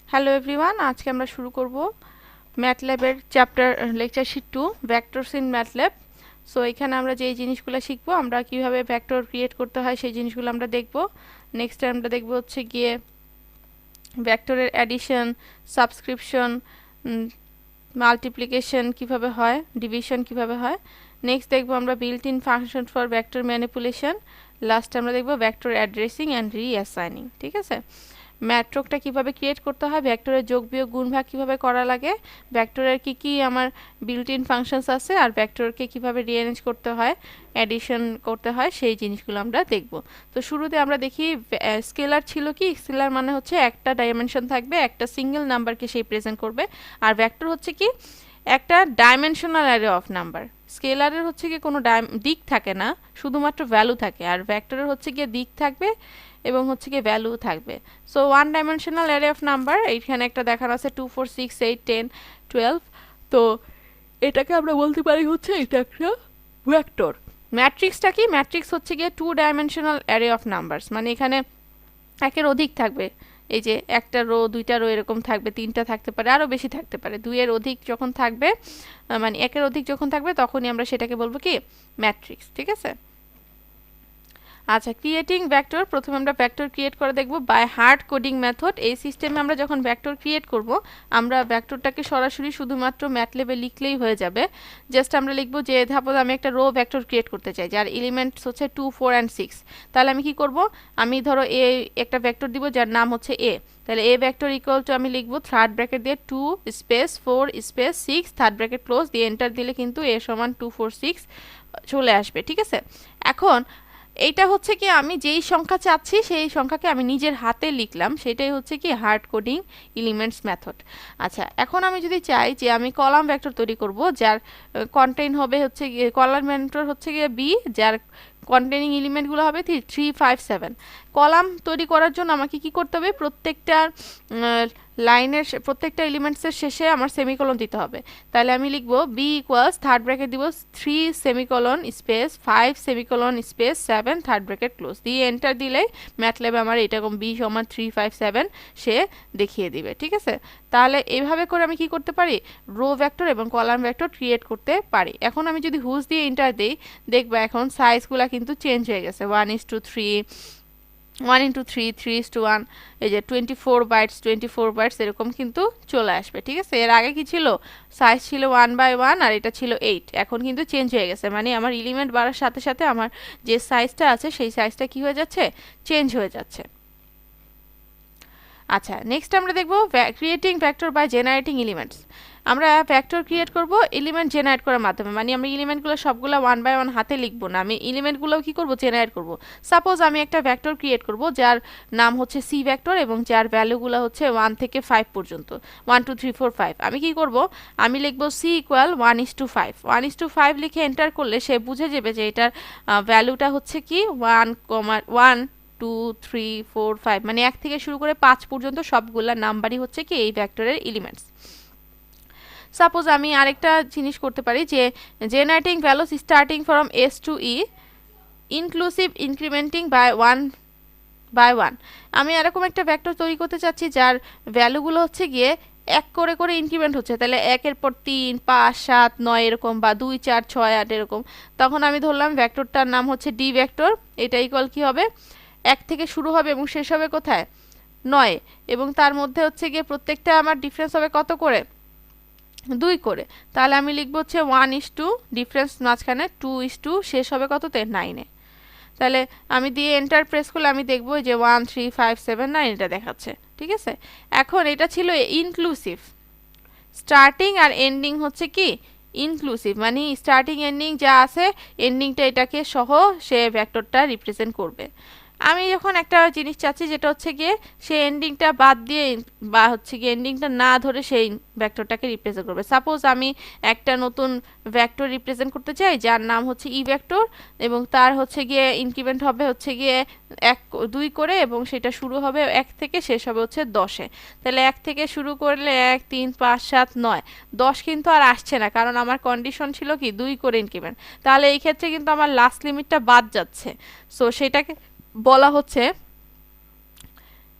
Hello everyone, আজকে আমরা শুরু করব ম্যাটল্যাবের chapter lecture sheet 2 vectors in MATLAB. So এখানে আমরা যেই জিনিসগুলো শিখবো, আমরা কিভাবে ভেক্টর ক্রিয়েট করতে হয় সেই জিনিসগুলো আমরা দেখব। নেক্সট আমরা দেখব হচ্ছে গিয়ে ভেক্টরের অ্যাডিশন, সাবস্ক্রিপশন, মাল্টিপ্লিকেশন কিভাবে হয়, ডিভিশন কিভাবে হয়। নেক্সট দেখব আমরা built in function for vector manipulation. Last আমরা দেখব ভেক্টর অ্যাড্রেসিং অ্যান্ড রিঅ্যাসাইনিং। ঠিক আছে, ম্যাট্রিক্সটা কিভাবে ক্রিয়েট করতে হয়, ভেক্টরের যোগ বিয়োগ গুণ ভাগ কিভাবে করা লাগে, ভেক্টরের কি আমার বিল্ট ইন ফাংশনস আছে, আর ভেক্টরকে কিভাবে রিঅ্যারেঞ্জ করতে হয়, অ্যাডিশন করতে হয়, সেই জিনিসগুলো আমরা দেখব। তো শুরুতে আমরা দেখি স্কেলার ছিল কি, স্কেলার মানে হচ্ছে একটা ডাইমেনশন থাকবে, একটা সিঙ্গেল নাম্বারকে সেই প্রেজেন্ট করবে। আর ভেক্টর হচ্ছে কি একটা ডাইমেনশনাল অ্যারে অফ নাম্বার। স্কেলারের হচ্ছে কি কোনো দিক থাকে না, শুধুমাত্র ভ্যালু থাকে। আর ভেক্টরের হচ্ছে গিয়ে দিক থাকবে এবং হচ্ছে গিয়ে ভ্যালু থাকবে। So one dimensional array of number, এইখানে একটা দেখানো আছে 2 4 6 8 10 12। তো এটাকে আমরা বলতে পারি হচ্ছে এটা একটা ভেক্টর। ম্যাট্রিক্সটা কি, ম্যাট্রিক্স হচ্ছে গিয়ে 2 ডাইমেনশনাল অ্যারে অফ নাম্বারস, মানে এখানে একের অধিক থাকবে। এই যে একটা রো, দুইটা রো এরকম থাকবে, তিনটা থাকতে পারে, আরও বেশি থাকতে পারে। দুইয়ের অধিক যখন থাকবে, মানে একের অধিক যখন থাকবে, তখনই আমরা সেটাকে বলবো কি ম্যাট্রিক্স। ঠিক আছে, আচ্ছা, ক্রিয়েটিং ভেক্টর, প্রথমে আমরা ভেক্টর ক্রিয়েট করে দেখব বাই হার্ড কোডিং মেথড। এই সিস্টেমে আমরা যখন ভেক্টর ক্রিয়েট করব, আমরা ভেক্টরটাকে সরাসরি শুধুমাত্র ম্যাটল্যাবে লিখলেই হয়ে যাবে। জাস্ট আমরা লিখব যে সাপোজ আমি একটা রো ভেক্টর ক্রিয়েট করতে চাই যার এলিমেন্টস হচ্ছে 2 4 অ্যান্ড 6। তাহলে আমি কি করব, আমি ধরো একটা ভেক্টর দিব যার নাম হচ্ছে এ। তাহলে এ ভেক্টর ইকুয়াল টু আমি লিখব থার্ড ব্র্যাকেট দিয়ে 2 space 4 space 6 third bracket close দিয়ে এন্টার দিলে কিন্তু এ সমান 2 4 6 চলে আসবে। ঠিক আছে, এখন এইটা হচ্ছে কি আমি যেই সংখ্যা চাচ্ছি সেই সংখ্যাকে আমি নিজের হাতে লিখলাম, সেটাই হচ্ছে কি হার্ড কোডিং এলিমেন্টস মেথড। আচ্ছা, এখন আমি যদি চাই যে আমি কলাম ভেক্টর তৈরি করব যার কন্টেইন হবে হচ্ছে গিয়ে, কলাম ভেক্টর হচ্ছে গিয়ে বি, যার কন্টেইনিং এলিমেন্টগুলো হবে 3 5 7। কলাম তৈরি করার জন্য আমাকে কি করতে হবে, প্রত্যেকটা লাইনের প্রত্যেকটা এলিমেন্টসের শেষে আমার সেমিকোলন দিতে হবে। তাহলে আমি লিখব বি ইকুয়ালস থার্ড ব্র্যাকেট দিব 3 semicolon space 5 semicolon space 7 third bracket close দিয়ে এন্টার দিলেই ম্যাটল্যাবে আমার এরকম বি সমান 3 5 7 সে দেখিয়ে দিবে। ঠিক আছে, তাহলে এইভাবে করে আমি কি করতে পারি, রো ভেক্টর এবং কলাম ভেক্টর ক্রিয়েট করতে পারি। এখন আমি যদি হুজ দিয়ে এন্টার দিই, দেখবা এখন সাইজগুলো কিন্তু চেঞ্জ হয়ে গেছে, 1:3, 1:3, 3:1, এই যে 24 বাইটস 24 বাইটস এরকম কিন্তু চলে আসবে। ঠিক আছে, এর আগে কি ছিল, সাইজ ছিল 1/1 আর এটা ছিল 8। এখন কিন্তু চেঞ্জ হয়ে গেছে, মানে আমার এলিমেন্ট বাড়ার সাথে সাথে আমার যে সাইজটা আছে সেই সাইজটা কি হয়ে যাচ্ছে, চেঞ্জ হয়ে যাচ্ছে। আচ্ছা, নেক্সট আমরা দেখব creating vector by generating elements. আমরা ভেক্টর ক্রিয়েট করব এলিমেন্ট জেনারেট করার মাধ্যমে, মানে আমি এলিমেন্টগুলো সবগুলো 1/1 হাতে লিখবো না, আমি এলিমেন্টগুলো কি করব, জেনারেট করব। সাপোজ আমি একটা ভেক্টর ক্রিয়েট করব যার নাম হচ্ছে সি ভেক্টর এবং যার ভ্যালুগুলো হচ্ছে 1 থেকে 5 পর্যন্ত, 1 2 3 4 5। আমি কি করব, আমি লিখব সি ইকুয়াল 1:5। 1:5 লিখে এন্টার করলে সে বুঝে যাবে যে এটার ভ্যালুটা হচ্ছে কি 1, 2 3 4 5, মানে 1 থেকে শুরু করে 5 পর্যন্ত সবগুলা নাম্বারই হচ্ছে কি এই ভেক্টরের এলিমেন্টস। সাপোজ আমি আরেকটা জিনিস করতে পারি যে generating values starting from S to E inclusive incrementing by 1/1। আমি এরকম একটা ভেক্টর তৈরি করতে চাচ্ছি যার ভ্যালুগুলো হচ্ছে গিয়ে এক করে করে ইনক্রিমেন্ট হচ্ছে, তাহলে 1-এর পর 3 5 7 9 এরকম, বা 2 4 6 8 এরকম। তখন আমি ধরলাম ভেক্টরটার নাম হচ্ছে ডি ভেক্টর। এটা ইকুয়াল কি হবে, 1 থেকে শুরু হবে এবং শেষ হবে কোথায়, 9, এবং তার মধ্যে হচ্ছে গিয়ে প্রত্যেকটা আমার ডিফারেন্স হবে কত করে, 2 করে। তাহলে আমি লিখব হচ্ছে 1:2, ডিফারেন্স মাঝখানে 2:2, শেষ হবে কততে, 9-এ। তাহলে আমি দিয়ে এন্টার প্রেস করলে আমি দেখব যে 1 3 5 7 9 এটা দেখাচ্ছে। ঠিক আছে, এখন এটা ছিল ইনক্লুসিভ, স্টার্টিং আর এন্ডিং হচ্ছে কি ইনক্লুসিভ, মানে স্টার্টিং এন্ডিং যা আছে এন্ডিংটা এটাকে সহ সে ভেক্টরটা রিপ্রেজেন্ট করবে। আমি যখন একটা জিনিস চাচ্ছি যেটা হচ্ছে গিয়ে সে এন্ডিংটা বাদ দিয়ে বা হচ্ছে গিয়ে এন্ডিংটা না ধরে সেই ভেক্টরটাকে রিপ্রেজেন্ট করবে। সাপোজ আমি একটা নতুন ভেক্টর রিপ্রেজেন্ট করতে চাই যার নাম হচ্ছে ই ভেক্টর এবং তার হচ্ছে গিয়ে ইনক্রিমেন্ট হবে হচ্ছে গিয়ে 2 করে এবং সেটা শুরু হবে 1 থেকে শেষ হবে হচ্ছে 10-এ। তাহলে 1 থেকে শুরু করলে 1 3 5 7 9 10 কিন্তু আর আসছে না, কারণ আমার কন্ডিশন ছিল কি 2 করে ইনক্রিমেন্ট। তাহলে এই ক্ষেত্রে কিন্তু আমার লাস্ট লিমিটটা বাদ যাচ্ছে। সো সেটাকে বলা হচ্ছে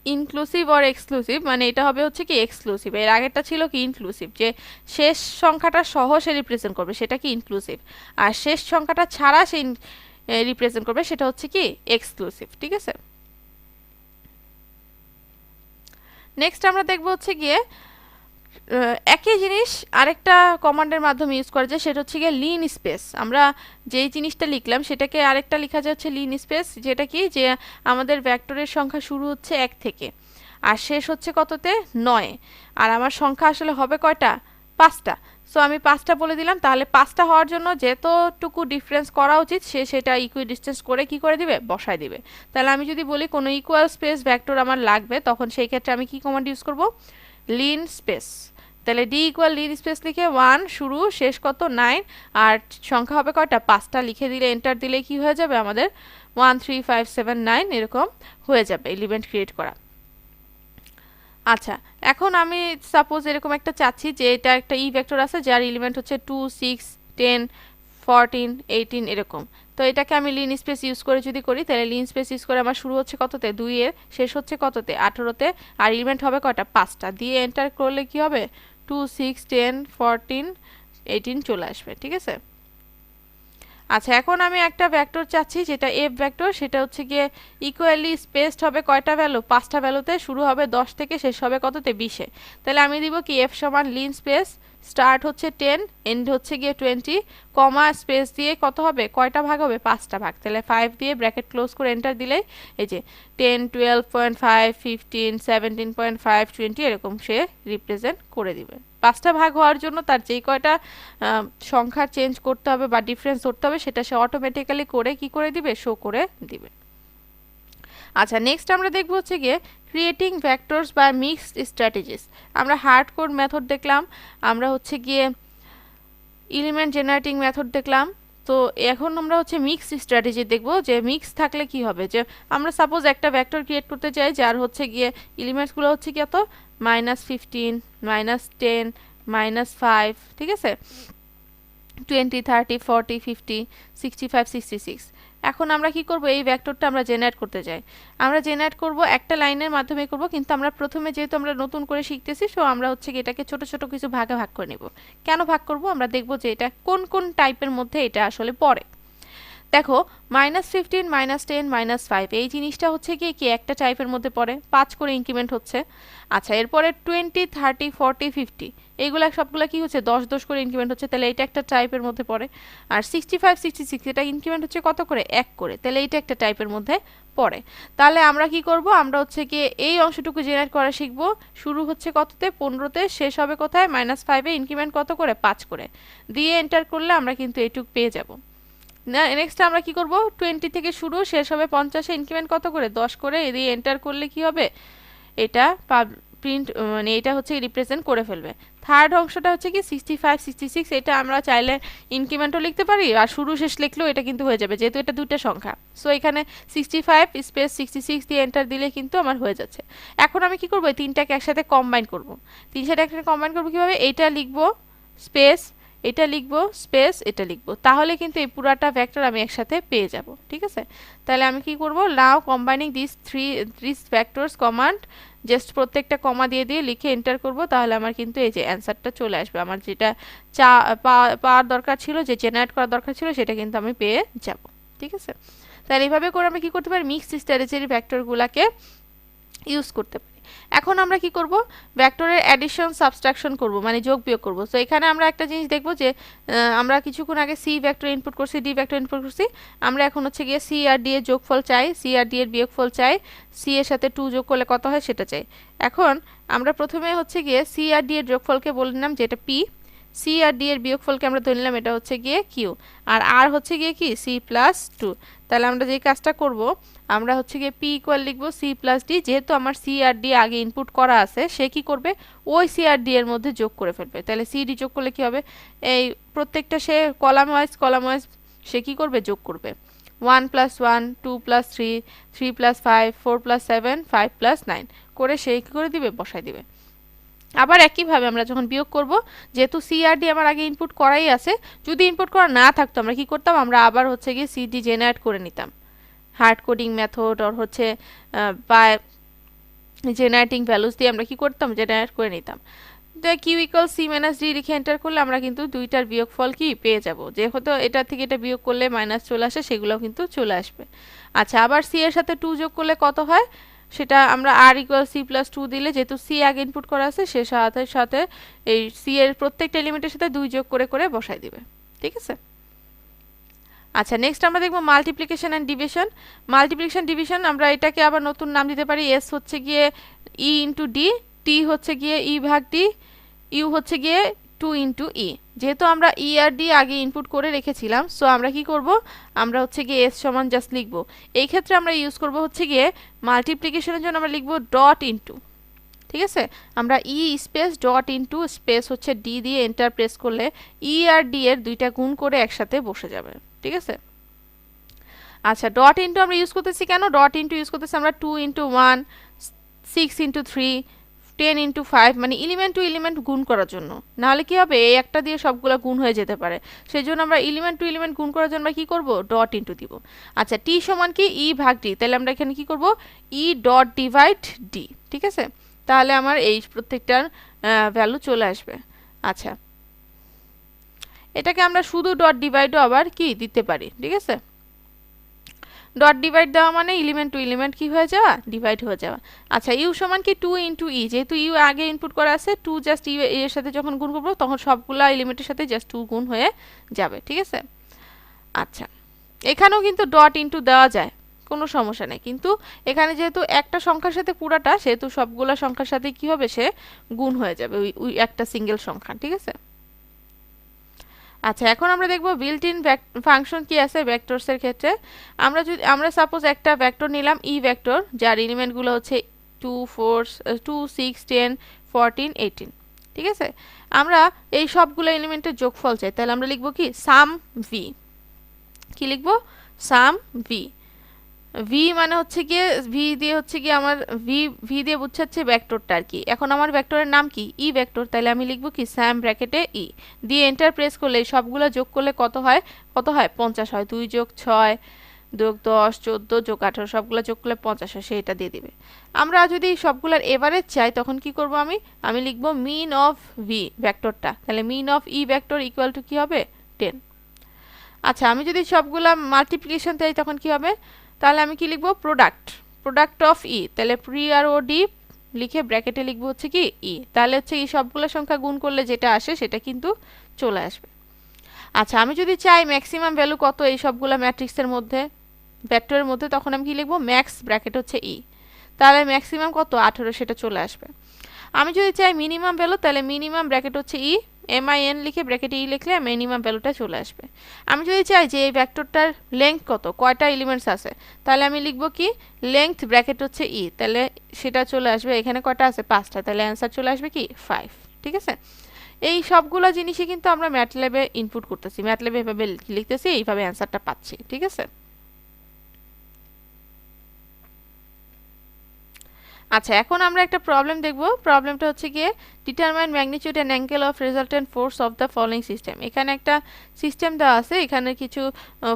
ইনক্লুসিভ অর এক্সক্লুসিভ, মানে এটা হবে হচ্ছে কি এক্সক্লুসিভ। এর আগেরটা ছিল কি ইনক্লুসিভ, যে শেষ সংখ্যাটা সহ সে রিপ্রেজেন্ট করবে, সেটা কি ইনক্লুসিভ। আর শেষ সংখ্যাটা ছাড়া সে রিপ্রেজেন্ট করবে, সেটা হচ্ছে কি এক্সক্লুসিভ। ঠিক আছে, নেক্সট আমরা দেখবো হচ্ছে গিয়ে একই জিনিস আরেকটা কমান্ডের মাধ্যমে ইউজ করা যায়, সেটা হচ্ছে গিয়ে লিন স্পেস। আমরা যেই জিনিসটা লিখলাম সেটাকে আরেকটা লেখা যায় হচ্ছে লিন স্পেস, যেটা কি যে আমাদের ভেক্টরের সংখ্যা শুরু হচ্ছে 1 থেকে আর শেষ হচ্ছে কততে 9, আর আমার সংখ্যা আসলে হবে কয়টা, 5টা। সো আমি 5টা বলে দিলাম, তাহলে 5টা হওয়ার জন্য যতটুকু ডিফারেন্স করা উচিত সে সেটা ইকুই ডিস্টেন্স করে কি করে দিবে, বসায় দিবে। তাহলে আমি যদি বলি কোনো ইকুয়াল স্পেস ভেক্টর আমার লাগবে, তখন সেই ক্ষেত্রে আমি কি কমান্ড ইউজ করব, লিন স্পেস। তাহলে ডি ইকুয়াল লিন স্পেস লিখে 1 শুরু শেষ কত 9, আর সংখ্যা হবে কয়টা, 5টা লিখে দিলে এন্টার দিলে কি হয়ে যাবে আমাদের 1 3 5 7 9 এরকম হয়ে যাবে এলিমেন্ট ক্রিয়েট করা। আচ্ছা, এখন আমি সাপোজ এরকম একটা চাচ্ছি যে এটা একটা ই ভেক্টর আছে যার এলিমেন্ট হচ্ছে 2 6 10 14 18 এরকম। তো এটাকে আমি লিন স্পেস ইউজ করে যদি করি, তাহলে লিন স্পেস ইউজ করে আমার শুরু হচ্ছে কততে, 2 এ, শেষ হচ্ছে কততে, 18তে, আর এলিমেন্ট হবে কয়টা, 5টা। দিয়ে এন্টার করলে কি হবে, 2 6 10 14 18 চলে আসবে। ঠিক আছে, আচ্ছা, এখন আমি একটা ভেক্টর চাচ্ছি যেটা এফ ভেক্টর, সেটা হচ্ছে গিয়ে ইকুয়ালি স্পেসড হবে কয়টা ভ্যালু, 5টা ভ্যালুতে, শুরু হবে 10 থেকে শেষ হবে কততে, 20-এ। তাহলে আমি দিব কি এফ সমান লিন স্পেস, স্টার্ট হচ্ছে 10 এন্ড হচ্ছে গিয়ে 20, কমা স্পেস দিয়ে কত হবে, কয়টা ভাগ হবে, 5টা ভাগ। তাহলে 5 দিয়ে ব্র্যাকেট ক্লোজ করে এন্টার দিলে এই যে 10 12.5 15 17.5 20 এরকম সে রিপ্রেজেন্ট করে দিবে। 5টা ভাগ হওয়ার জন্য তার যেই কয়টা সংখ্যা চেঞ্জ করতে হবে বা ডিফারেন্স করতে হবে সেটা সে অটোমেটিক্যালি করে কি করে দিবে, শো করে দিবে। আচ্ছা, নেক্সট আমরা দেখব হচ্ছে গিয়ে ক্রিয়েটিং ভেক্টরস বা মিক্সড স্ট্র্যাটেজিস। আমরা হার্ড কোড মেথড দেখলাম, আমরা হচ্ছে গিয়ে এলিমেন্ট জেনারেটিং মেথড দেখলাম। তো এখন আমরা হচ্ছে মিক্স স্ট্র্যাটেজি দেখব, যে মিক্স থাকলে কি হবে, যে আমরা সাপোজ একটা ভেক্টর ক্রিয়েট করতে চাই যার হচ্ছে গিয়ে এলিমেন্টসগুলো হচ্ছে কি এত -15 -10 -5, ঠিক আছে, 20 30 40 50 65 66। এখন আমরা কি করব, এই ভেক্টরটা আমরা জেনারেট করতে চাই। আমরা জেনারেট করব একটা লাইনের মাধ্যমে করব, কিন্তু আমরা প্রথমে যেহেতু আমরা নতুন করে শিখতেছি, সো আমরা হচ্ছে এটাকে ছোট ছোট কিছু ভাগে ভাগ করে নেব। কেন ভাগ করব, আমরা দেখব যে এটা কোন কোন টাইপের মধ্যে এটা আসলে পড়ে। দেখো -15 -10 -5 এই জিনিসটা হচ্ছে কি একটা টাইপের মধ্যে পড়ে, 5 করে ইনক্রিমেন্ট হচ্ছে। আচ্ছা, এরপরে 20 30 40 50 এইগুলা সবগুলা কি হচ্ছে 10 10 করে ইনক্রিমেন্ট হচ্ছে, তাহলে এটা একটা টাইপের মধ্যে পড়ে। আর 65 66 এটা ইনক্রিমেন্ট হচ্ছে কত করে, 1 করে, তাহলে এটা একটা টাইপের মধ্যে পড়ে। তাহলে আমরা কি করব, আমরা হচ্ছে কি এই অংশটুকু জেনারেট করা শিখব। শুরু হচ্ছে কততে, 15তে, শেষ হবে কোথায়, -5-এ, ইনক্রিমেন্ট কত করে, 5 করে, দিয়ে এন্টার করলে আমরা কিন্তু এইটুকু পেয়ে যাব। নেক্সট আমরা কি করব, 20 থেকে শুরু, শেষ হবে 50-এ, ইনক্রিমেন্ট কত করে, 10 করে, দিয়ে এন্টার করলে কি হবে, এটা প্রিন্ট মানে এটা হচ্ছে রিপ্রেজেন্ট করে ফেলবে। থার্ড অংশটা হচ্ছে কি 65 66, এটা আমরা চাইলে ইনক্রিমেন্টও লিখতে পারি আর শুরু শেষ লিখলেও এটা কিন্তু হয়ে যাবে, যেহেতু এটা দুটো সংখ্যা। সো এখানে 65 স্পেস 66 দিয়ে এন্টার দিলে কিন্তু আমার হয়ে যাচ্ছে। এখন আমি কি করব, এই তিনটাকে একসাথে কম্বাইন করব। তিনটাকে একসাথে কম্বাইন করব কিভাবে, এইটা লিখব স্পেস, এটা লিখব স্পেস, এটা লিখব, তাহলে কিন্তু এই পুরাটা ভেক্টর আমি একসাথে পেয়ে যাব। ঠিক আছে, তাহলে আমি কি করব, now combining this vectors command, just প্রত্যেকটা কমা দিয়ে দিয়ে লিখে এন্টার করব, তাহলে আমার কিন্তু এই যে অ্যান্সারটা চলে আসবে। আমার যেটা পাওয়ার দরকার ছিল, যে জেনারেট করার দরকার ছিল, সেটা কিন্তু আমি পেয়ে যাব। ঠিক আছে, তাহলে এইভাবে করে আমি কি করতে পারি, মিক্সড স্ট্র্যাটেজির ভেক্টরগুলোকে ইউজ করতে পারি। এখন আমরা কি করব, ভেক্টরের অ্যাডিশন সাবট্রাকশন করব, মানে যোগ বিয়োগ করব। তো এখানে আমরা একটা জিনিস দেখব, যে আমরা কিছুক্ষণ আগে সি ভেক্টর ইনপুট করছি, ডি ভেক্টর ইনপুট করছি, আমরা এখন হচ্ছে গিয়ে সি আর ডি এর যোগফল চাই, সি আর ডি এর বিয়োগফল চাই, সি এর সাথে 2 যোগ করলে কত হয় সেটা চাই। এখন আমরা প্রথমে হচ্ছে গিয়ে সি আর ডি এর যোগফলকে বলে নিলাম যে এটা পি, সি আর ডি এর বিয়োগফলকে আমরা ধরে নিলাম এটা হচ্ছে গিয়ে কিউ, আর হচ্ছে গিয়ে কি সি প্লাস 2। তাহলে আমরা যে কাজটা করব, আমরা হচ্ছে গিয়ে পি ইকুয়াল লিখব সি প্লাস ডি, যেহেতু আমার সি আর ডি আগে ইনপুট করা আছে, সে কি করবে, ওই সি আর ডি এর মধ্যে যোগ করে ফেলবে। তাহলে সি ডি যোগ করলে কি হবে, এই প্রত্যেকটা সে কলাম ওয়াইজ সে কি করবে, যোগ করবে। 1 + 1 2 + 3 3 + 5 4 + 7 5 + 9 করে সে কি করে দিবে, বসাই দিবে। আবার একইভাবে আমরা যখন বিয়োগ করব, যেহেতু সি আর ডি আমার আগে ইনপুট করাই আছে, যদি ইনপুট করা না থাকতো আমরা কি করতাম, আমরা আবার হচ্ছে গিয়ে সি ডি জেনারেট করে নিতাম, হার্ড কোডিং মেথড আর হচ্ছে বা জেনারেটিং ভ্যালুস দিয়ে আমরা কি করতাম, জেনারেট করে নিতাম। Q equal C minus D লিখে এন্টার করলে আমরা কিন্তু দুইটার বিয়োগফল কি পেয়ে যাব, যেহেতু এটা থেকে এটা বিয়োগ করলে মাইনাস চলে আসে সেগুলোও কিন্তু চলে আসবে। আচ্ছা, আবার সি এর সাথে 2 যোগ করলে কত হয় সেটা আমরা আর ইকুয়াল সি প্লাস 2 দিলে, যেহেতু সি আগে ইনপুট করা আছে সে সাথে সাথে এই সি এর প্রত্যেকটা এলিমেন্টের সাথে 2 যোগ করে করে বসাই দিবে, ঠিক আছে। আচ্ছা, নেক্সট আমরা দেখব multiplication and division. Multiplication division আমরা এটাকে আবার নতুন নাম দিতে পারি। এস হচ্ছে গিয়ে ই ইন্টু ডি, টি হচ্ছে গিয়ে ই ভাগ ডি, ইউ হচ্ছে গিয়ে 2 ইন্টু ই। যেহেতু আমরা ই আর ডি আগে ইনপুট করে রেখেছিলাম, সো আমরা কি করব, আমরা হচ্ছে গিয়ে এস সমান জাস্ট লিখব। এই ক্ষেত্রে আমরা ইউজ করব হচ্ছে গিয়ে মাল্টিপ্লিকেশনের জন্য আমরা লিখব ডট ইন্টু, ঠিক আছে। আমরা ই স্পেস ডট ইন্টু স্পেস হচ্ছে ডি দিয়ে এন্টার প্রেস করলে ই আর ডি এর দুইটা গুণ করে একসাথে বসে যাবে, ঠিক আছে। আচ্ছা, ডট ইন্টু আমরা ইউজ করতেছি কেন, ডট ইন্টু ইউজ করতেছি আমরা 2 ইন্টু 1, 6 ইন্টু 3, 10 ইন্টু 5, মানে এলিমেন্ট টু এলিমেন্ট গুণ করার জন্য। নাহলে কি হবে, এই একটা দিয়ে সবগুলো গুণ হয়ে যেতে পারে, সেই জন্য আমরা এলিমেন্ট টু এলিমেন্ট গুণ করার জন্য কি করব, ডট ইন্টু দিব। আচ্ছা, টি সমান কি ই ভাগ ডি, তাহলে আমরা এখানে কি করব, ই ডট ডিভাইড ডি, ঠিক আছে। তাহলে আমার এই প্রত্যেকটার ভ্যালু চলে আসবে। আচ্ছা, এটাকে আমরা শুধু ডট ডিভাইডও আবার কি দিতে পারি, ঠিক আছে। ডট ডিভাইড দেওয়া মানে এলিমেন্ট টু এলিমেন্ট কি হয়ে যাওয়া, ডিভাইড হয়ে যাওয়া। আচ্ছা, ইউ সমান কি 2 ইন্টু ই, যেহেতু ইউ আগে ইনপুট করা আছে, 2 জাস্ট ইউ এর সাথে যখন গুণ করবো তখন সবগুলা এলিমেন্টের সাথে জাস্ট 2 গুণ হয়ে যাবে, ঠিক আছে। আচ্ছা, এখানেও কিন্তু ডট ইন্টু দেওয়া যায়, কোনো সমস্যা নেই, কিন্তু এখানে যেহেতু একটা সংখ্যার সাথে পুরাটা, সেহেতু সবগুলা সংখ্যার সাথে কি হবে, সে গুণ হয়ে যাবে ওই একটা সিঙ্গেল সংখ্যা, ঠিক আছে। আচ্ছা, এখন আমরা দেখব বিল্ট ইন ফাংশন কি আছে ভেক্টরসের ক্ষেত্রে। আমরা সাপোজ একটা ভেক্টর নিলাম ই ভেক্টর, যার এলিমেন্টগুলো হচ্ছে 2, 4, 2, 6, 10, 14, 18, ঠিক আছে। আমরা এই সবগুলো এলিমেন্টের যোগফল চাই, তাহলে আমরা লিখব কি সাম ভি, কি লিখব, সাম ভি। ভি মানে হচ্ছে গিয়ে ভি দিয়ে হচ্ছে গিয়ে আমার ভি দিয়ে বুঝাচ্ছে ভেক্টরটা আর কি। এখন আমার ভেক্টরের নাম কি ই ভেক্টর, তাহলে আমি লিখব কি স্যাম ব্র্যাকেটে ই দিয়ে এন্টার প্রেস করলে সবগুলো যোগ করলে কত হয়, 50 হয়। 2 যোগ 6 যোগ 10, 14 যোগ 18, সবগুলো যোগ করলে 50 হয়, সেটা দিয়ে দিবে। আমরা যদি সবগুলোর এভারেজ চাই তখন কি করব, আমি লিখব মিন অফ ভি ভেক্টরটা, তাহলে mean of E vector equal to কি হবে, 10। আচ্ছা, আমি যদি সবগুলা মাল্টিপ্লিকেশন চাই তখন কি হবে, তাহলে আমি কি লিখব, প্রোডাক্ট অফ ই, তাহলে প্রি আর ও ডি লিখে ব্র্যাকেটে লিখব হচ্ছে কি ই, তাহলে হচ্ছে এই সবগুলো সংখ্যা গুণ করলে যেটা আসে সেটা কিন্তু চলে আসবে। আচ্ছা, আমি যদি চাই ম্যাক্সিমাম ভ্যালু কত এই সবগুলো ম্যাট্রিক্সের মধ্যে, ভেক্টরের মধ্যে, তখন আমি কি লিখব, ম্যাক্স ব্র্যাকেট হচ্ছে ই, তাহলে ম্যাক্সিমাম কত 18, সেটা চলে আসবে। আমি যদি চাই মিনিমাম ভ্যালু, তাহলে মিনিমাম ব্র্যাকেট হচ্ছে ই, MIN লিখে ব্র্যাকেটে ই লিখলে মিনিমাম ভ্যালুটা চলে আসবে। আমি যদি চাই যে এই ভেক্টরটার লেংথ কত, কয়টা এলিমেন্টস আছে, তাহলে আমি লিখব কি লেংথ ব্র্যাকেট হচ্ছে ই, তাহলে সেটা চলে আসবে, এখানে কয়টা আছে 5টা, তাহলে অ্যান্সার চলে আসবে কি 5, ঠিক আছে। এই সবগুলো জিনিসই কিন্তু আমরা ম্যাটল্যাবে ইনপুট করতেছি, ম্যাটল্যাবে এভাবে লিখতেছি, এইভাবে অ্যান্সারটা পাচ্ছি, ঠিক আছে। আচ্ছা, এখন আমরা একটা প্রবলেম দেখব। প্রবলেমটা হচ্ছে গিয়ে determine magnitude and angle of resultant force of the following system. এখানে একটা সিস্টেম দেওয়া আছে, এখানে কিছু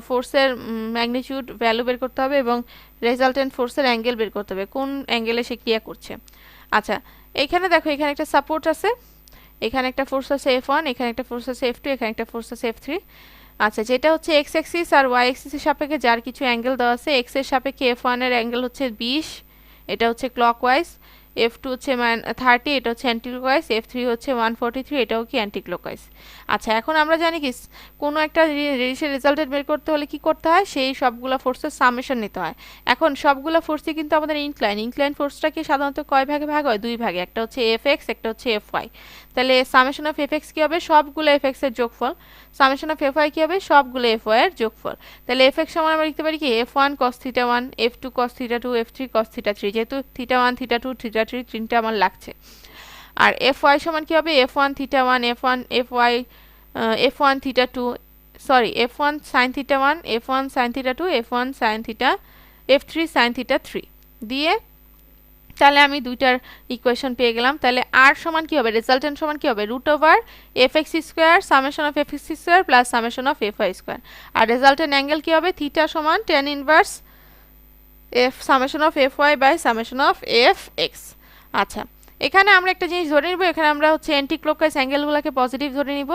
ফোর্সের ম্যাগনিটিউড ভ্যালু বের করতে হবে এবং রেজাল্টেন্ট ফোর্সের অ্যাঙ্গেল বের করতে হবে, কোন অ্যাঙ্গেলে সে ক্রিয়া করছে। আচ্ছা, এখানে দেখো, এখানে একটা সাপোর্ট আছে, এখানে একটা ফোর্স আছে F1, এখানে একটা ফোর্স আছে F2, এখানে একটা ফোর্স আছে F3। আচ্ছা, যেটা হচ্ছে এক্স অ্যাক্সিস আর ওয়াই অ্যাক্সিসের সাপেক্ষে যার কিছু অ্যাঙ্গেল দেওয়া আছে, এক্স এর সাপেক্ষে F1 এর অ্যাঙ্গেল হচ্ছে 20, এটা হচ্ছে ক্লকওয়াইজ, F2 হচ্ছে 30, এটা হচ্ছে অ্যান্টি ক্লকওয়াইজ, F3 হচ্ছে 143, এটাও কি অ্যান্টি ক্লকওয়াইজ। আচ্ছা, এখন আমরা জানি কি কোনো একটা রেজাল্টের বের করতে হলে কি করতে হয়, সেই সবগুলো ফোর্সের সামেশন নিতে হয়। এখন সবগুলো ফোর্সই কিন্তু আমাদের ইনক্লাইন ফোর্সটাকে সাধারণত কয় ভাগে ভাগ হয়, 2 ভাগে, একটা হচ্ছে Fx, একটা হচ্ছে Fy। তাহলে সামেশন অফ Fx কি হবে, সবগুলো Fx এর যোগফল, সামেশন অফ Fy কি হবে, সবগুলো Fy এর যোগফল। তাহলে Fx সমান আমরা লিখতে পারি কি F1 cos θ 1, F2 cos θ 2, F3 cos θ 3, যেহেতু θ1 θ2 θ3 তিনটা আমার লাগছে। আর Fy সমান কি হবে, F1 θ1, F1 Fy, F1 θ2, sorry F1 sin θ1, F1 sin θ2, F1 sin θ, F3 sin θ3 দিয়ে, তাহলে আমি দুইটার ইকুয়েশন পেয়ে গেলাম। তাহলে আর সমান কি হবে, রেজাল্টেন্ট সমান কি হবে, root over Fx square summation of Fx square plus summation of Fy square. আর রেজাল্টেন্ট অ্যাঙ্গেল কি হবে, থিটা সমান tan inverse F summation of F Y by summation of F X. আচ্ছা, এখানে আমরা একটা জিনিস ধরে নিব, এখানে আমরা হচ্ছে অ্যান্টি ক্লকওয়াইজ অ্যাঙ্গেলগুলোকে পজিটিভ ধরে নিব,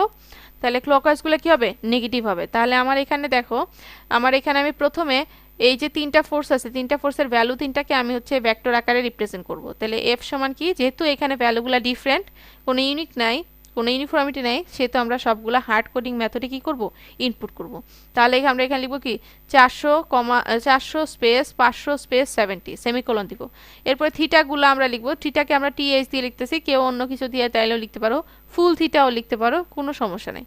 তাহলে ক্লকওয়াইজগুলো কী হবে, নেগেটিভ হবে। তাহলে আমার এখানে দেখো, আমার এখানে আমি প্রথমে এই যে তিনটা ফোর্স আছে, তিনটা ফোর্সের ভ্যালু তিনটাকে আমি হচ্ছে ভেক্টর আকারে রিপ্রেজেন্ট করব। তাহলে এফ সমান কি, যেহেতু এখানে ভ্যালুগুলো ডিফারেন্ট, কোনো ইউনিক নাই, কোনো ইউনিফর্মিটি নেই, সেহেতু আমরা সবগুলো হার্ড কোডিং মেথডে কী করব, ইনপুট করব। তাহলে আমরা এখানে লিখব কি 400 স্পেস 500 স্পেস 70 সেমিকোলন দিব। এরপরে থিটাগুলো আমরা লিখব, থিটাকে আমরা টিএইচ দিয়ে লিখতেছি, কেউ অন্য কিছু দিয়ে চাইলেও লিখতে পারো, ফুল থিটাও লিখতে পারো, কোনো সমস্যা নেই।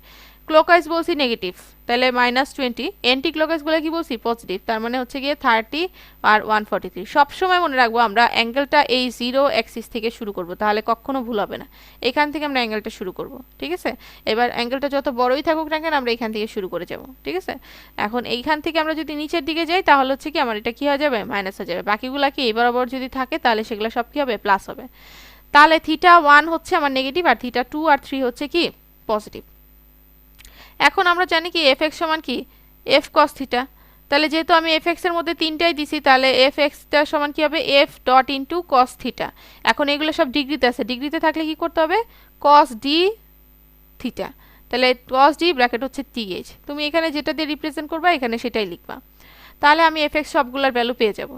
ক্লকওয়াইজ বলছি নেগেটিভ, তাহলে -20। অ্যান্টি ক্লকওয়াইজগুলো কি বলছি, পজিটিভ, তার মানে হচ্ছে গিয়ে 30 আর 143। সবসময় মনে রাখবো আমরা অ্যাঙ্গেলটা এই 0 অ্যাক্সিস থেকে শুরু করব, তাহলে কখনো ভুল হবে না। এখান থেকে আমরা অ্যাঙ্গেলটা শুরু করব, ঠিক আছে। এবার অ্যাঙ্গেলটা যত বড়ই থাকুক না কেন, আমরা এখান থেকে শুরু করে যাব, ঠিক আছে। এখন এইখান থেকে আমরা যদি নিচের দিকে যাই, তাহলে হচ্ছে কি আমার এটা কি হয়ে যাবে, মাইনাস হয়ে যাবে। বাকিগুলো কি এই বরাবর যদি থাকে, তাহলে সেগুলো সব কি হবে, প্লাস হবে। তাহলে θ1 হচ্ছে আমার নেগেটিভ, আর θ2 আর 3 হচ্ছে কি পজিটিভ। এখন আমরা জানি কি এফ এক্স সমান কি, এফ কস থিটা। তাহলে যেহেতু আমি এফ এক্স এর মধ্যে তিনটাই দিছি, তাহলে এফ এক্সটা সমান কি হবে, F dot into cos theta. এখন এগুলো সব ডিগ্রিতে আছে, ডিগ্রিতে থাকলে কি করতে হবে, কস ডি থিটা। তাহলে কস ডি ব্র্যাকেট হচ্ছে টিএইচ, তুমি এখানে যেটা দিয়ে রিপ্রেজেন্ট করবা এখানে সেটাই লিখবা। তাহলে আমি এফ এক্স সবগুলোর ভ্যালু পেয়ে যাব।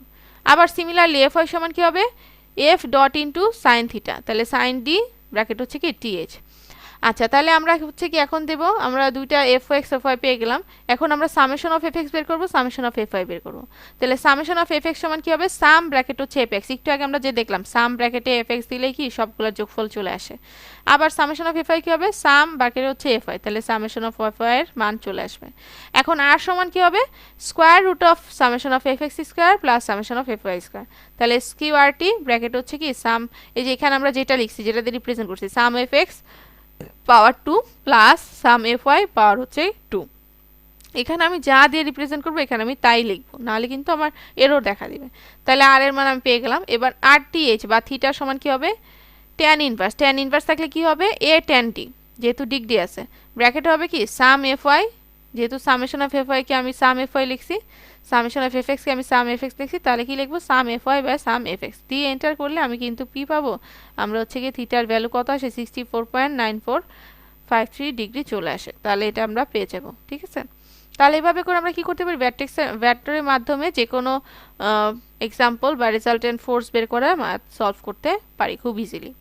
আবার সিমিলারলি এফ ওয়াই সমান কি হবে, F dot into sine theta, তাহলে সাইন ডি ব্র্যাকেট হচ্ছে কি টিএইচ। আচ্ছা, তাহলে আমরা হচ্ছে কি এখন দেব, আমরা দুইটা এফ এক্স এফ ওয়াই পেয়ে গেলাম। এখন আমরা সামেশন অফ এফ এক্স বের করবো, সামেশন অফ এফ ওয়াই বের করবো। তাহলে সামেশন অফ এফ এক্স সমান কি হবে, সাম ব্র্যাকেট হচ্ছে এফ এক্স, একটু আগে আমরা যে দেখলাম সাম ব্র্যাকেটে এফ এক্স দিলেই কি সবগুলোর যোগফল চলে আসে। আবার সামেশন অফ এফ ওয়াই কি হবে, সাম ব্র্যাকেটে হচ্ছে এফ ওয়াই, তাহলে সামেশন অফ এফ ওয়াই এর মান চলে আসবে। এখন আর সমান কি হবে, square root of summation of F X square plus summation of F Y square. তাহলে কিউআরটি ব্র্যাকেট হচ্ছে কি সাম, এই যে এখানে আমরা যেটা লিখছি, যেটা দিয়ে রিপ্রেজেন্ট করছি, সাম এফ এক্স পাওয়ার 2 প্লাস সাম এফ ওয়াই পাওয়ার হচ্ছে 2। এখানে আমি যা দিয়ে রিপ্রেজেন্ট করবো এখানে আমি তাই লিখবো, নাহলে কিন্তু আমার এরর দেখা দিবে। তাহলে আর এর মান আমি পেয়ে গেলাম। এবার আর টি এইচ বা থিটার সমান কি হবে, ট্যান ইনভার্স। ট্যান ইনভার্স থাকলে কি হবে, এ ট্যান টি, যেহেতু ডিগ্রি আছে, ব্র্যাকেট হবে কি সাম এফ ওয়াই, যেহেতু সামেশন অফ এফ ওয়াইকে আমি সাম এফ ওয়াই লিখছি, সামেশন অফ এফ এক্সকে আমি সাম এফ এক্স লিখছি, তাহলে কি লিখবো, sum F Y by sum F X দিয়ে এন্টার করলে আমি কিন্তু পি পাবো। আমরা হচ্ছে কি থিটার ভ্যালু কত আসে, 64.9453 ডিগ্রি চলে আসে। তাহলে এটা আমরা পেয়ে যাব, ঠিক আছে। তাহলে এভাবে করে আমরা কি করতে পারি, ভেক্টরের মাধ্যমে যে কোনো এক্সাম্পল বা রেজাল্টেন্ট ফোর্স বের করে সলভ করতে পারি খুব ইজিলি।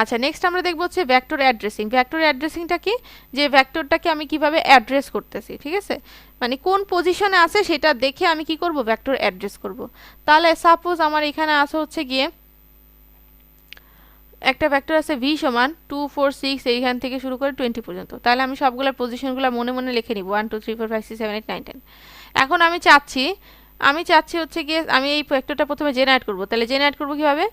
আচ্ছা, নেক্সট আমরা দেখব হচ্ছে ভেক্টর অ্যাড্রেসিং। ভেক্টর অ্যাড্রেসিংটা কি, যে ভেক্টরটাকে আমি কিভাবে অ্যাড্রেস করতেছি, ঠিক আছে, মানে কোন পজিশনে আছে সেটা দেখে আমি কি করব, ভেক্টর অ্যাড্রেস করব। তাহলে সাপোজ আমার এখানে আছে হচ্ছে গিয়ে একটা ভেক্টর আছে ভি সমান 2 4 6, এইখান থেকে শুরু করে 20 পর্যন্ত। তাহলে আমি সবগুলোর পজিশনগুলো মনে মনে লিখে নিব, 1 2 3 4 5 6 7 8 9 10। এখন আমি চাচ্ছি হচ্ছে গিয়ে আমি এই ভেক্টরটা প্রথমে জেনারেট করব। তাহলে জেনারেট করব কিভাবে,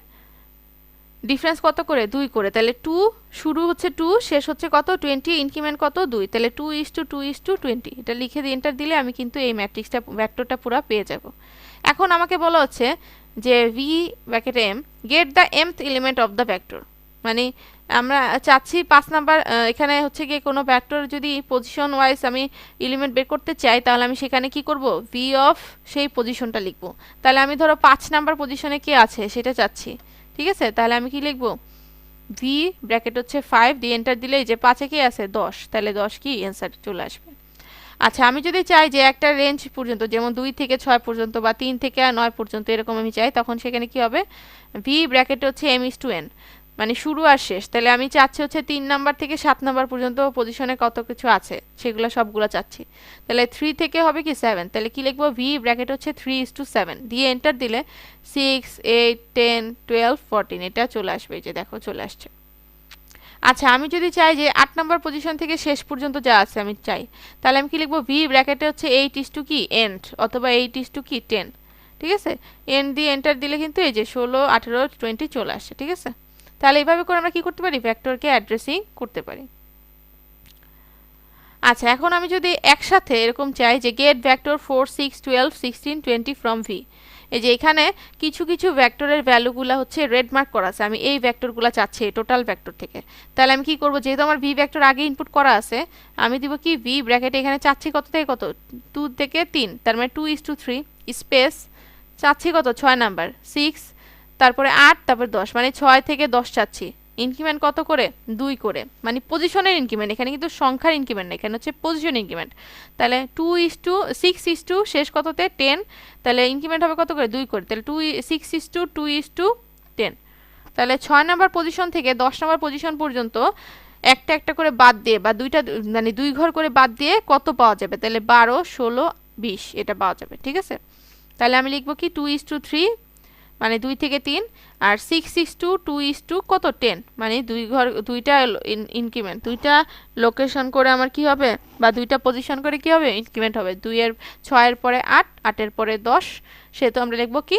ডিফারেন্স কত করে, 2 করে। তাহলে 2 শুরু হচ্ছে 2, শেষ হচ্ছে কত 20, ইনক্রিমেন্ট কত 2, তাহলে 2:2:20। এটা লিখে দিয়ে এন্টার দিলে আমি কিন্তু এই ম্যাট্রিক্সটা ভেক্টরটা পুরো পেয়ে যাব। এখন আমাকে বলা হচ্ছে যে V bracket M get the mth element of the vector, মানে আমরা চাচ্ছি 5 নাম্বার, এখানে হচ্ছে গিয়ে কোনো ভেক্টর যদি পজিশন ওয়াইজ আমি এলিমেন্ট বের করতে চাই, তাহলে আমি সেখানে কি করব, ভি অফ সেই পজিশনটা লিখব। তাহলে আমি ধরো 5 নাম্বার পজিশনে কে আছে সেটা চাচ্ছি, ঠিক আছে। তাহলে আমি কি লিখব, ভি ব্র্যাকেট হচ্ছে 5 দিয়ে এন্টার দিলে যে 5-এ কে আছে 10, তাহলে 10 কি অ্যান্সার চলে আসবে। আচ্ছা, আমি যদি চাই যে একটা রেঞ্জ পর্যন্ত, যেমন 2 থেকে 6 পর্যন্ত বা 3 থেকে 9 পর্যন্ত এরকম আমি চাই, তখন সেখানে কি হবে, ভি ব্র্যাকেট হচ্ছে m/n, মানে শুরু আর শেষ। তাহলে আমি চাচ্ছি হচ্ছে 3 নাম্বার থেকে 7 নাম্বার পর্যন্ত পজিশনে কত কিছু আছে সেগুলো সবগুলো চাচ্ছি। তাহলে 3 থেকে হবে কি 7, তাহলে কি লিখবো, ভি ব্র্যাকেট হচ্ছে 3:7 দিয়ে এন্টার দিলে 6 8 10 12 14 এটা চলে আসবে, এই যে দেখো চলে আসছে। আচ্ছা, আমি যদি চাই যে 8 নাম্বার পজিশন থেকে শেষ পর্যন্ত যা আছে আমি চাই, তাহলে আমি কি লিখবো, ভি ব্র্যাকেটে হচ্ছে 8 কি এন্ড অথবা 8 কি 10, ঠিক আছে। এন্ড দিয়ে এন্টার দিলে কিন্তু এই যে 16 18 20 চলে আসছে, ঠিক আছে। তাহলে এইভাবে করে আমরা কি করতে পারি, ভেক্টরকে অ্যাড্রেসিং করতে পারি। আচ্ছা, এখন আমি যদি একসাথে এরকম চাই যে গেট ভেক্টর 4 6 12 16 20 ফ্রম ভি, এই যে এখানে কিছু কিছু ভেক্টরের ভ্যালুগুলো হচ্ছে রেড মার্ক করা আছে, আমি এই ভেক্টরগুলো চাচ্ছি টোটাল ভেক্টর থেকে। তাহলে আমি কি করব, যেহেতু আমার ভি ভেক্টর আগে ইনপুট করা আছে, আমি দিব কি ভি ব্র্যাকেটে এখানে চাচ্ছি কত থেকে কত, 2 থেকে 3, তার মানে 2:3, স্পেস চাচ্ছি কত 6 নাম্বার 6, তারপরে 8, তারপর 10, মানে 6 থেকে 10 চাচ্ছি। ইনক্রিমেন্ট কত করে 2 করে, মানে পজিশনের ইনক্রিমেন্ট, এখানে কিন্তু সংখ্যার ইনক্রিমেন্ট না, এখানে হচ্ছে পজিশন ইনক্রিমেন্ট। তাহলে 2:6 শেষ কততে 10, তাহলে ইনক্রিমেন্ট হবে কত করে 2 করে, তাহলে 6:2:10। তাহলে 6 নাম্বার পজিশন থেকে 10 নাম্বার পজিশন পর্যন্ত একটা একটা করে বাদ দিয়ে বা দুইটা মানে 2 ঘর করে বাদ দিয়ে কত পাওয়া যাবে, তাহলে 12, 16, 20 এটা পাওয়া যাবে। ঠিক আছে, তাহলে আমি লিখবো কি 2:3, মানে 2 থেকে 3, আর 6:2 কত 10, মানে 2 ঘর দুইটা ইনক্রিমেন্ট, দুইটা লোকেশন করে আমার কি হবে বা দুইটা পজিশন করে কি হবে ইনক্রিমেন্ট হবে। 6 এর পরে 8, 8 এর পরে 10, সেহেতু আমরা লিখবো কি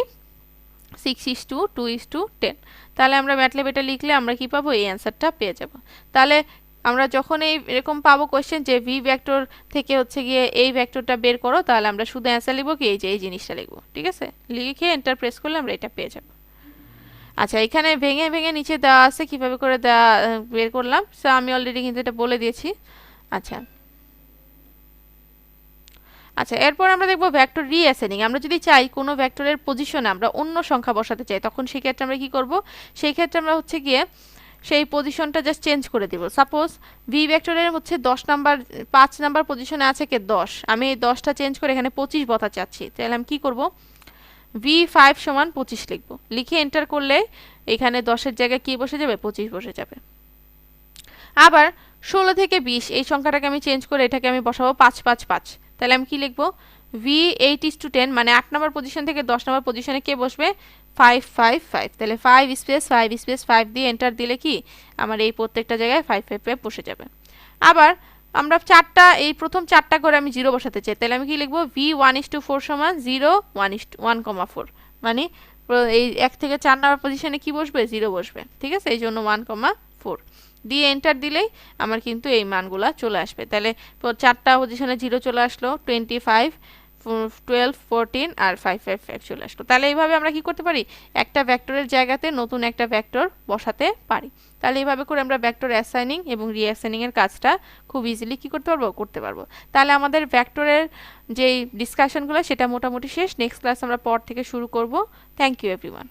6:2:10। তাহলে আমরা ম্যাটল্যাব এটা লিখলে আমরা কি পাবো, এই অ্যান্সারটা পেয়ে যাব। তাহলে আমরা যখন এই এরকম পাবো কোশ্চেন যে ভি ভেক্টর থেকে হচ্ছে গিয়ে এই ভেক্টরটা বের করো, তাহলে আমরা শুধু অ্যান্সার লিখবো কি এই যে এই জিনিসটা লিখবো। ঠিক আছে, লিখে এন্টার প্রেস করলে আমরা এটা পেয়ে যাব। আচ্ছা, এখানে ভেঙে ভেঙে নিচে দেওয়া আছে কিভাবে করে দেওয়া বের করলাম, সো আমি অলরেডি কিন্তু এটা বলে দিয়েছি। আচ্ছা আচ্ছা, এরপর আমরা দেখব ভেক্টর রিঅ্যাসাইনিং। আমরা যদি চাই কোনো ভেক্টরের পজিশনে আমরা অন্য সংখ্যা বসাতে চাই, তখন সেই ক্ষেত্রে আমরা কি করব, সেই ক্ষেত্রে আমরা হচ্ছে গিয়ে সেই পজিশনটা জাস্ট চেঞ্জ করে দিব। সাপোজ ভি ভেক্টরের হচ্ছে 10 নাম্বার 5 নাম্বার পজিশনে আছে কে 10, আমি এই 10টা চেঞ্জ করে এখানে 25 বসাতে চাচ্ছি, তাহলে আমি কি করব, v5 সমান 25 লিখব, লিখে এন্টার করলে এখানে 10 এর জায়গায় কি বসে যাবে 25 বসে যাবে। আবার 16 থেকে 20 এই সংখ্যাটাকে আমি চেঞ্জ করে এটাকে আমি বসাবো 5 5 5, তাহলে আমি কি লিখবো v8:10, মানে 8 নম্বর পজিশন থেকে 10 নম্বর পজিশনে কে বসবে 5 5 5, তাহলে 5 স্পেস 5 স্পেস 5 দিয়ে এন্টার দিলে কি আমার এই প্রত্যেকটা জায়গায় 5 5 5 বসে যাবে। আবার আমরা চারটা এই প্রথম চারটা করে আমি 0 বসাতে চাই, তাহলে আমি কি লিখবো v1:4 সমান 0 1:1,4, মানে এই 1 থেকে 4 নম্বর পজিশনে কি বসবে 0 বসবে। ঠিক আছে, এই জন্য 1,4 দিয়ে এন্টার দিলেই আমার কিন্তু এই মানগুলা চলে আসবে। তাহলে চারটা পজিশনে 0 চলে আসলো, 25 12 14 আর 5 5 5 চলে আসলো। তাহলে এইভাবে আমরা কি করতে পারি, একটা ভেক্টরের জায়গাতে নতুন একটা ভেক্টর বসাতে পারি। তাহলে এইভাবে করে আমরা ভেক্টর অ্যাসাইনিং এবং রিঅ্যাসাইনিং এর কাজটা খুব ইজিলি কি করতে পারবো, করতে পারবো। তাহলে আমাদের ভেক্টরের যেই ডিসকাশনগুলো সেটা মোটামুটি শেষ। নেক্সট ক্লাস আমরা পর থেকে শুরু করব। Thank you everyone.